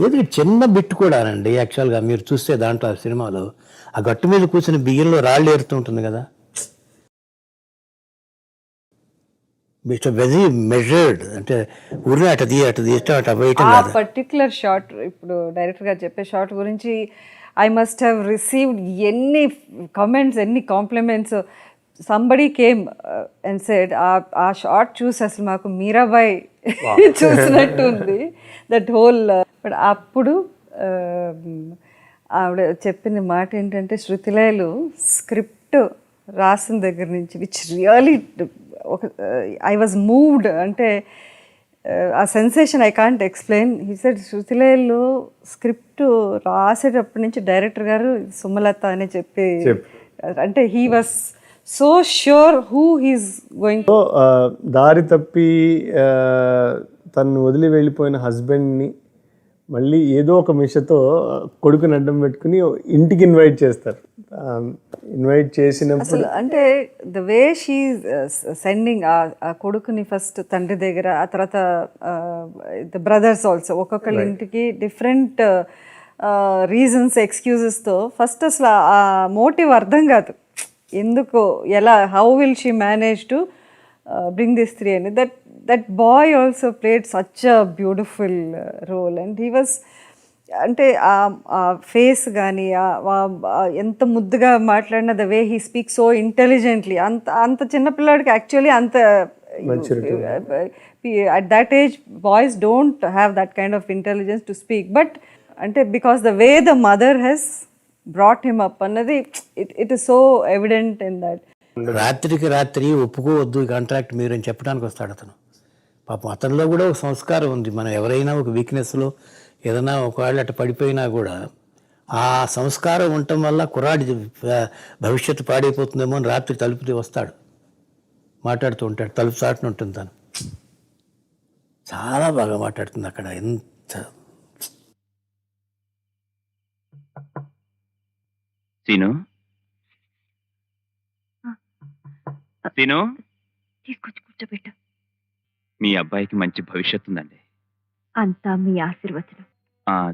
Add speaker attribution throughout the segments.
Speaker 1: ఏది చిన్న బిట్ కూడానండి. యాక్చువల్గా మీరు చూస్తే దాంట్లో ఆ సినిమాలో ఆ గట్టు మీద కూర్చుని బియ్యంలో రాళ్ళు ఏరుతూ ఉంటుంది కదా, ఇట్స్ వెరీ మెజర్డ్. అంటే ఊరిని అటు తీయటం అటు వేయటం
Speaker 2: ఆ
Speaker 1: కాదు.
Speaker 2: పర్టిక్యులర్ షాట్ ఇప్పుడు డైరెక్టర్ గారు చెప్పే షాట్ గురించి ఐ మస్ట్ హ్యావ్ రిసీవ్డ్ ఎన్ని కామెంట్స్, ఎన్ని compliments. Somebody came and said ఆ షాట్ చూసి అసలు మాకు మీరాబాయ్ చూసినట్టు ఉంది దట్ హోల్. బట్ అప్పుడు ఆవిడ చెప్పిన మాట ఏంటంటే, శృతిలయలు స్క్రిప్ట్ రాసిన దగ్గర నుంచి విచ్ రియలీ ఒక ఐ వాజ్ మూవ్డ్. అంటే ఆ sensation I can't explain. He said శృతిలయలు స్క్రిప్ట్ రాసేటప్పటి నుంచి డైరెక్టర్ గారు సుమలత అని చెప్పి, అంటే he was so sure who he's going.
Speaker 3: దారి తప్పి తను వదిలి వెళ్ళిపోయిన హస్బెండ్ని మళ్ళీ ఏదో ఒక మిషతో కొడుకుని అడ్డం పెట్టుకుని ఇంటికి ఇన్వైట్ చేస్తారు. ఇన్వైట్ చేసినప్పుడు
Speaker 2: అంటే ద వే షీ సెండింగ్ ఆ కొడుకుని ఫస్ట్ తండ్రి దగ్గర, ఆ తర్వాత ద బ్రదర్స్ ఆల్సో ఒక్కొక్కళ్ళ ఇంటికి డిఫరెంట్ రీజన్స్, ఎక్స్క్యూజెస్తో ఫస్ట్ అసలు ఆ మోటివ్ అర్థం కాదు, ఎందుకు, ఎలా, how will she manage to bring this three అని. That boy also played such a beautiful role. And he was, అంటే ఆ ఫేస్ కానీ ఎంత ముద్దుగా మాట్లాడిన, the way he speak so intelligently. అంత చిన్నపిల్లాడికి యాక్చువల్లీ అంత at that age boys don't have that kind of intelligence to speak. But అంటే because the way the mother has brought him up అన్నది it is so evident in that.
Speaker 1: రాత్రికి రాత్రి ఒప్పుకోవద్దు contract మీరు అని చెప్పడానికి వస్తాడు అతను. పాపం అతనిలో కూడా ఒక సంస్కారం ఉంది. మనం ఎవరైనా ఒక వీక్నెస్లో ఏదైనా ఒకవేళ అటు పడిపోయినా కూడా ఆ సంస్కారం ఉండటం వల్ల కుర్రాడి భవిష్యత్తు పాడైపోతుందేమో అని రాత్రి తలుపుతూ వస్తాడు, మాట్లాడుతూ ఉంటాడు. తలుపు చాటున ఉంటుంది తను. చాలా బాగా మాట్లాడుతుంది అక్కడ. ఎంత
Speaker 4: సీను సీను
Speaker 5: తీసుకొచ్చి కూర్చోబెట్టు.
Speaker 4: మీ అబ్బాయికి మంచి భవిష్యత్తు ఉందండి.
Speaker 5: అంతా మీ ఆశీర్వచనం.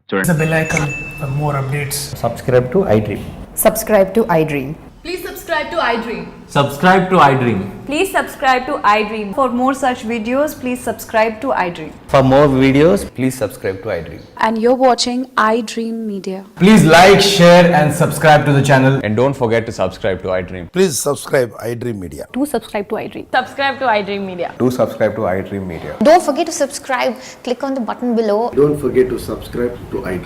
Speaker 4: చూడండి.
Speaker 6: The bell icon for more updates.
Speaker 7: Subscribe to iDream.
Speaker 8: Subscribe to iDream.
Speaker 9: Please subscribe to iDream.
Speaker 7: Subscribe to iDream.
Speaker 8: Please subscribe to iDream. For more such videos, please subscribe to iDream.
Speaker 7: For more videos, please subscribe to iDream.
Speaker 10: And you're watching iDream Media.
Speaker 6: Please like, share, and subscribe to the channel.
Speaker 7: And don't forget to subscribe to iDream.
Speaker 11: Please subscribe iDream Media.
Speaker 10: Do subscribe to iDream.
Speaker 9: Subscribe to iDream Media.
Speaker 7: Do subscribe to iDream Media.
Speaker 10: Don't forget to subscribe. Click on the button below.
Speaker 11: Don't forget to subscribe to iDream.